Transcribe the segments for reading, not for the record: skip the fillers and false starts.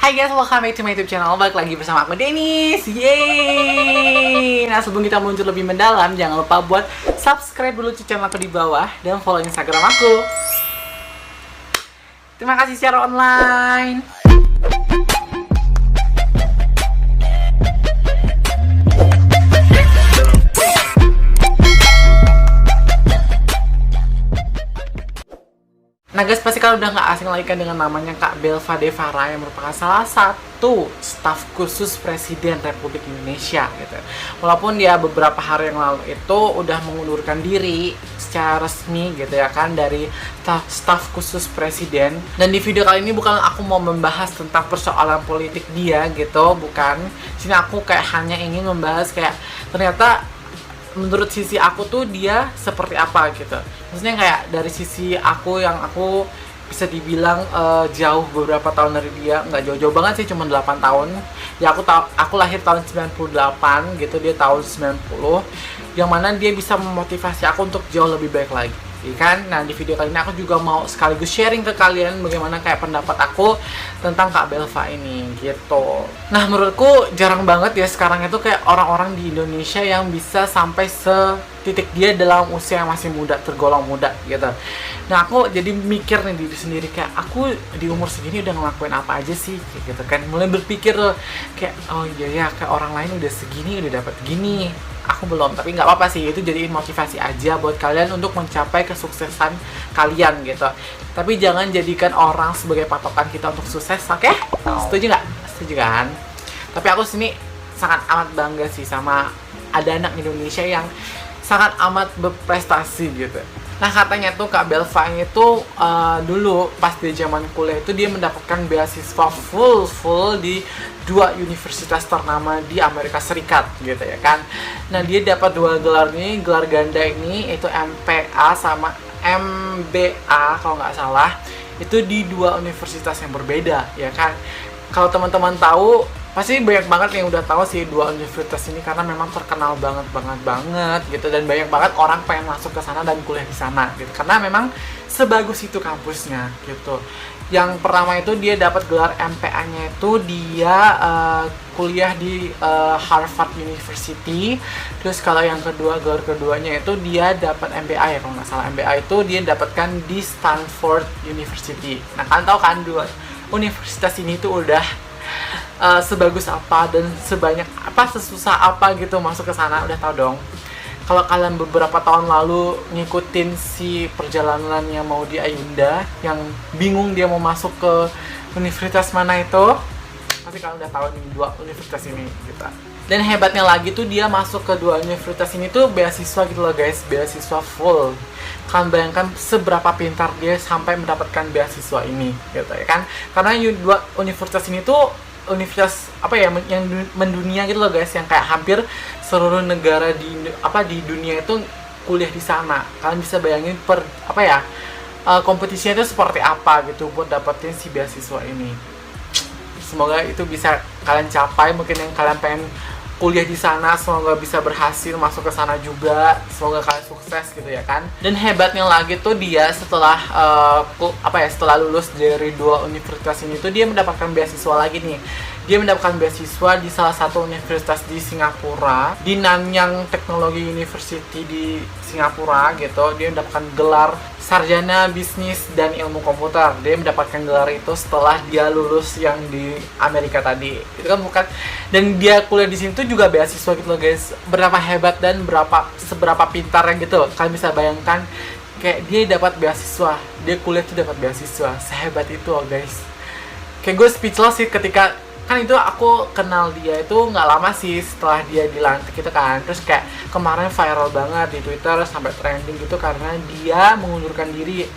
Hai guys, welcome back to my YouTube channel. Balik lagi bersama aku Denis. Yeay. Nah, sebelum kita meluncur lebih mendalam, jangan lupa buat subscribe dulu channel aku di bawah dan follow Instagram aku. Terima kasih secara online. Nah guys, pasti kalian udah nggak asing lagi kan dengan namanya Kak Belva Devara yang merupakan salah satu staf khusus Presiden Republik Indonesia gitu. Walaupun dia beberapa hari yang lalu itu udah mengundurkan diri secara resmi gitu ya kan dari staf khusus Presiden. Dan di video kali ini bukan aku mau membahas tentang persoalan politik dia gitu, bukan. Sini aku kayak hanya ingin membahas kayak ternyata menurut sisi aku tuh dia seperti apa gitu. Maksudnya kayak dari sisi aku yang aku bisa dibilang jauh beberapa tahun dari dia, nggak jauh-jauh banget sih, cuma 8 tahun. Ya aku lahir tahun 98 gitu, dia tahun 90. Yang mana dia bisa memotivasi aku untuk jauh lebih baik lagi. Kan? Nah, di video kali ini aku juga mau sekaligus sharing ke kalian bagaimana kayak pendapat aku tentang Kak Belva ini gitu. Nah, menurutku jarang banget ya sekarang itu kayak orang-orang di Indonesia yang bisa sampai setitik dia dalam usia yang masih muda, tergolong muda gitu. Nah, aku jadi mikir nih diri sendiri kayak aku di umur segini udah ngelakuin apa aja sih gitu kan. Mulai berpikir loh kayak oh iya ya, kayak orang lain udah segini udah dapat gini. Aku belum, tapi nggak apa-apa sih, itu jadiin motivasi aja buat kalian untuk mencapai kesuksesan kalian gitu. Tapi jangan jadikan orang sebagai patokan kita untuk sukses, oke? Setuju nggak? Setuju kan? Tapi aku sini sangat amat bangga sih sama ada anak Indonesia yang sangat amat berprestasi gitu. Nah, katanya tuh Kak Belva itu dulu pas di zaman kuliah itu dia mendapatkan beasiswa full di 2 universitas ternama di Amerika Serikat gitu ya kan. Nah, dia dapat 2 gelar nih, gelar ganda ini itu MPA sama MBA kalau nggak salah. Itu di 2 universitas yang berbeda ya kan. Kalau teman-teman tahu pasti banyak banget yang udah tahu sih 2 universitas ini karena memang terkenal banget gitu, dan banyak banget orang pengen masuk ke sana dan kuliah di sana gitu karena memang sebagus itu kampusnya gitu. Yang pertama itu dia dapat gelar MPA-nya itu dia kuliah di Harvard University. Terus kalau yang kedua, gelar keduanya itu dia dapat MBA ya kalau nggak salah. MBA itu dia dapatkan di Stanford University. Nah, kalian tahu kan 2 universitas ini tuh udah sebagus apa dan sebanyak apa, sesusah apa gitu masuk ke sana, udah tahu dong. Kalau kalian beberapa tahun lalu ngikutin si perjalanannya mau di Ayunda yang bingung dia mau masuk ke universitas mana itu, pasti kalian udah tahu nih 2 universitas ini gitu. Dan hebatnya lagi tuh dia masuk ke 2 universitas ini tuh beasiswa gitu loh guys, beasiswa full. Kalian bayangkan seberapa pintar dia sampai mendapatkan beasiswa ini gitu ya kan. Karena 2 universitas ini tuh universitas apa ya yang mendunia gitu loh guys, yang kayak hampir seluruh negara di dunia itu kuliah di sana. Kalian bisa bayangin kompetisinya itu seperti apa gitu buat dapetin si beasiswa ini. Semoga itu bisa kalian capai. Mungkin yang kalian pengen kuliah di sana, semoga bisa berhasil masuk ke sana juga. Semoga kalian sukses gitu ya kan. Dan hebatnya lagi tuh dia setelah setelah lulus dari 2 universitas ini tuh dia mendapatkan beasiswa lagi nih. Dia mendapatkan beasiswa di salah satu universitas di Singapura, di Nanyang Technology University di Singapura gitu. Dia mendapatkan gelar sarjana bisnis dan ilmu komputer. Dia mendapatkan gelar itu setelah dia lulus yang di Amerika tadi. Itu kan bukan, dan dia kuliah di sini tuh juga beasiswa gitu loh guys. Berapa hebat dan seberapa pintarnya gitu. Kalian bisa bayangkan kayak dia dapat beasiswa, dia kuliah tuh dapat beasiswa. Sehebat itu loh guys. Kayak gue speechless sih ketika kan itu aku kenal dia itu nggak lama sih setelah dia dilantik gitu kan. Terus kayak kemarin viral banget di Twitter sampai trending gitu karena dia mengundurkan diri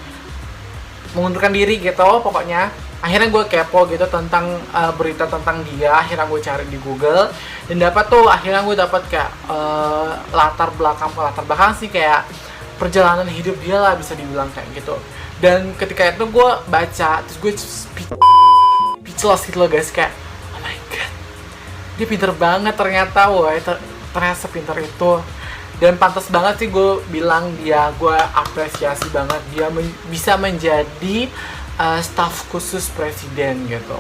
gitu. Pokoknya akhirnya gue kepo gitu tentang berita tentang dia. Akhirnya gue cari di Google dan akhirnya gue dapat kayak latar belakang sih, kayak perjalanan hidup dia lah bisa dibilang kayak gitu. Dan ketika itu gue baca, terus gue speechless gitu loh guys, kayak oh my god, dia pinter banget ternyata, ternyata sepinter itu. Dan pantas banget sih gue bilang gue apresiasi banget dia bisa menjadi staf khusus presiden gitu.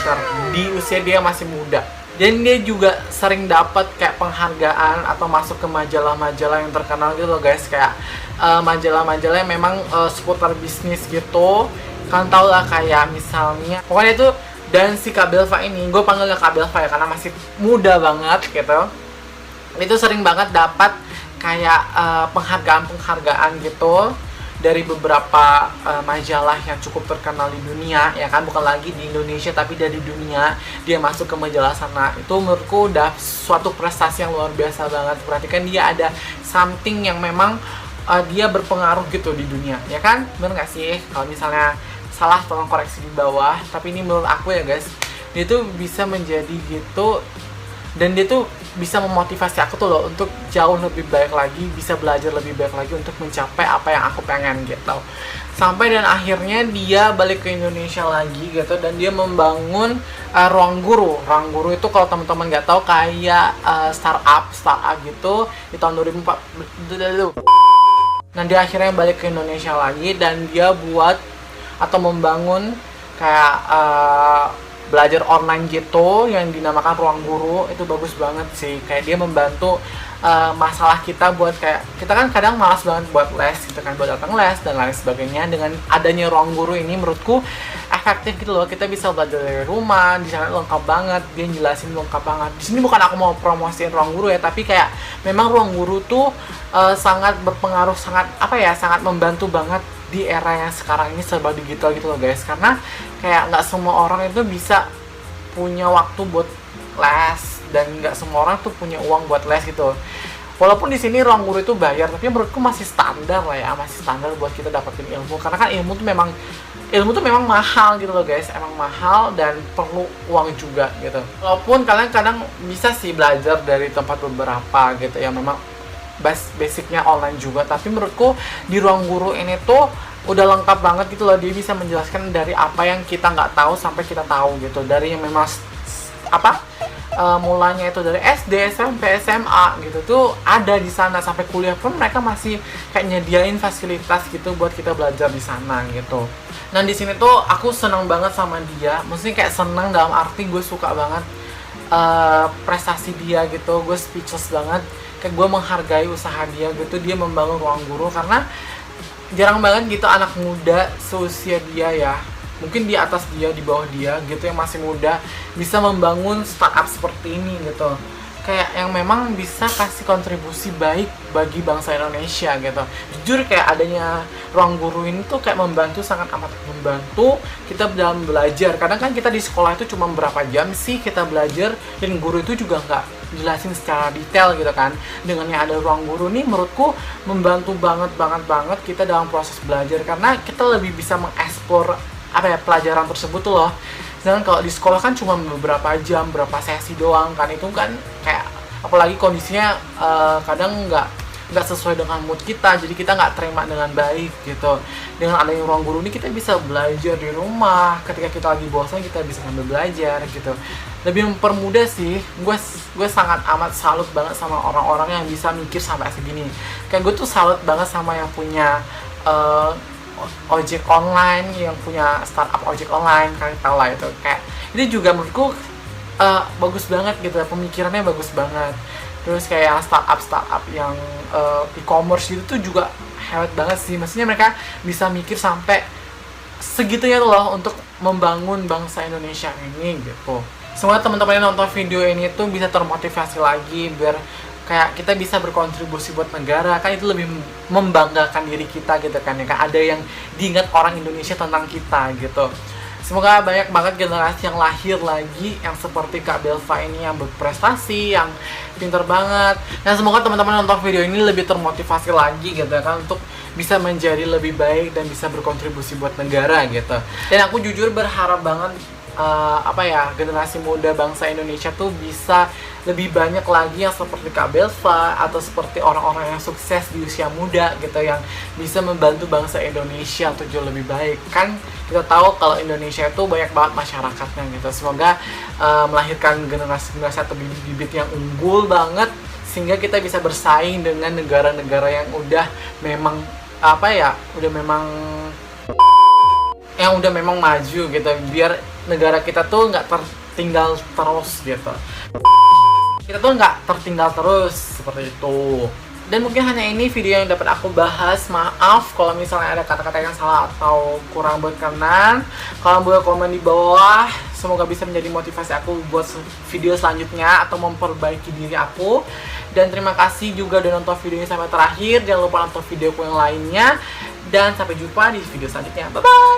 pinter di usia dia masih muda. Dan dia juga sering dapat kayak penghargaan atau masuk ke majalah-majalah yang terkenal gitu loh guys, kayak majalah-majalah yang memang seputar bisnis gitu. Kalian tau lah kayak misalnya, pokoknya itu. Dan si Kak Belva ini, gue panggilnya Kak Belva ya karena masih muda banget gitu. Itu sering banget dapat kayak penghargaan-penghargaan gitu dari beberapa majalah yang cukup terkenal di dunia, ya kan, bukan lagi di Indonesia tapi dari dunia. Dia masuk ke majalah sana, itu menurutku udah suatu prestasi yang luar biasa banget. Berarti kan dia ada something yang memang dia berpengaruh gitu di dunia, ya kan, bener gak sih? Kalau misalnya salah tolong koreksi di bawah, tapi ini menurut aku ya guys, dia tuh bisa menjadi gitu, dan dia tuh bisa memotivasi aku tuh loh untuk jauh lebih baik lagi, bisa belajar lebih baik lagi untuk mencapai apa yang aku pengen gitu. Sampai dan akhirnya dia balik ke Indonesia lagi gitu, dan dia membangun Ruang Guru. Ruang Guru itu kalau teman-teman nggak tahu kayak startup gitu di tahun 2004. Nah dia akhirnya balik ke Indonesia lagi dan dia buat atau membangun kayak belajar online gitu yang dinamakan Ruang Guru. Itu bagus banget sih, kayak dia membantu masalah kita buat kayak kita kan kadang malas banget buat les gitu kan, buat datang les dan lain sebagainya. Dengan adanya Ruang Guru ini menurutku efektif gitu loh, kita bisa belajar dari rumah. Di sana lengkap banget, dia jelasin lengkap banget. Di sini bukan aku mau promosiin Ruang Guru ya, tapi kayak memang Ruang Guru tuh sangat berpengaruh, sangat sangat membantu banget di era yang sekarang ini serba digital gitu loh guys. Karena kayak nggak semua orang itu bisa punya waktu buat les, dan nggak semua orang tuh punya uang buat les gitu. Walaupun di sini Ruang Guru itu bayar, tapi menurutku masih standar lah ya, masih standar buat kita dapetin ilmu. Karena kan ilmu tuh memang mahal gitu loh guys, emang mahal dan perlu uang juga gitu. Walaupun kalian kadang bisa sih belajar dari tempat beberapa gitu yang memang basicnya online juga, tapi menurutku di Ruang Guru ini tuh udah lengkap banget gitu loh. Dia bisa menjelaskan dari apa yang kita nggak tahu sampai kita tahu gitu, dari yang memang mulanya itu dari SD, SMP, SMA gitu tuh ada di sana, sampai kuliah pun mereka masih kayak nyediain fasilitas gitu buat kita belajar di sana gitu. Nah di sini tuh aku seneng banget sama dia, maksudnya kayak seneng dalam arti gue suka banget prestasi dia gitu, gue speechless banget. Kayak gue menghargai usaha dia gitu, dia membangun Ruang Guru karena jarang banget gitu anak muda seusia dia ya, mungkin di atas dia, di bawah dia gitu, yang masih muda bisa membangun startup seperti ini gitu, kayak yang memang bisa kasih kontribusi baik bagi bangsa Indonesia gitu. Jujur kayak adanya Ruang Guru ini tuh kayak membantu, sangat amat membantu kita dalam belajar. Kadang kan kita di sekolah itu cuma berapa jam sih kita belajar, dan guru itu juga nggak jelasin secara detail gitu kan. Dengan yang ada Ruang Guru nih menurutku membantu banget kita dalam proses belajar, karena kita lebih bisa mengeksplor pelajaran tersebut tuh loh. Sedangkan kalau di sekolah kan cuma beberapa jam, berapa sesi doang kan, itu kan kayak apalagi kondisinya kadang nggak sesuai dengan mood kita, jadi kita nggak terima dengan baik gitu. Dengan adanya Ruang Guru ini kita bisa belajar di rumah, ketika kita lagi bosan kita bisa sambil belajar gitu, lebih mempermudah sih. Gue sangat amat salut banget sama orang-orang yang bisa mikir sampai segini. Kayak gue tuh salut banget sama yang punya ojek online, yang punya startup ojek online, kalian tahu lah itu. Kayak ini juga menurutku bagus banget gitu, pemikirannya bagus banget. Terus kayak startup yang e-commerce gitu tuh juga hebat banget sih. Maksudnya mereka bisa mikir sampai segitunya tuh loh untuk membangun bangsa Indonesia ini gitu. Semoga teman-teman yang nonton video ini tuh bisa termotivasi lagi, biar kayak kita bisa berkontribusi buat negara. Kan itu lebih membanggakan diri kita gitu kan ya, kan ada yang diingat orang Indonesia tentang kita gitu. Semoga banyak banget generasi yang lahir lagi yang seperti Kak Belva ini, yang berprestasi, yang pinter banget. Dan semoga teman-teman nonton video ini lebih termotivasi lagi gitu kan, untuk bisa menjadi lebih baik dan bisa berkontribusi buat negara gitu. Dan aku jujur berharap banget generasi muda bangsa Indonesia tuh bisa lebih banyak lagi yang seperti Kak Belva atau seperti orang-orang yang sukses di usia muda gitu, yang bisa membantu bangsa Indonesia untuk jauh lebih baik. Kan kita tahu kalau Indonesia itu banyak banget masyarakatnya gitu. Semoga melahirkan generasi-generasi atau bibit-bibit yang unggul banget, sehingga kita bisa bersaing dengan negara-negara yang udah memang udah memang maju gitu, biar negara kita tuh nggak tertinggal terus gitu. Kita tuh nggak tertinggal terus seperti itu. Dan mungkin hanya ini video yang dapat aku bahas. Maaf kalau misalnya ada kata-kata yang salah atau kurang berkenan. Kalian boleh komen di bawah. Semoga bisa menjadi motivasi aku buat video selanjutnya atau memperbaiki diri aku. Dan terima kasih juga udah nonton videonya sampai terakhir. Jangan lupa nonton videoku yang lainnya. Dan sampai jumpa di video selanjutnya. Bye-bye!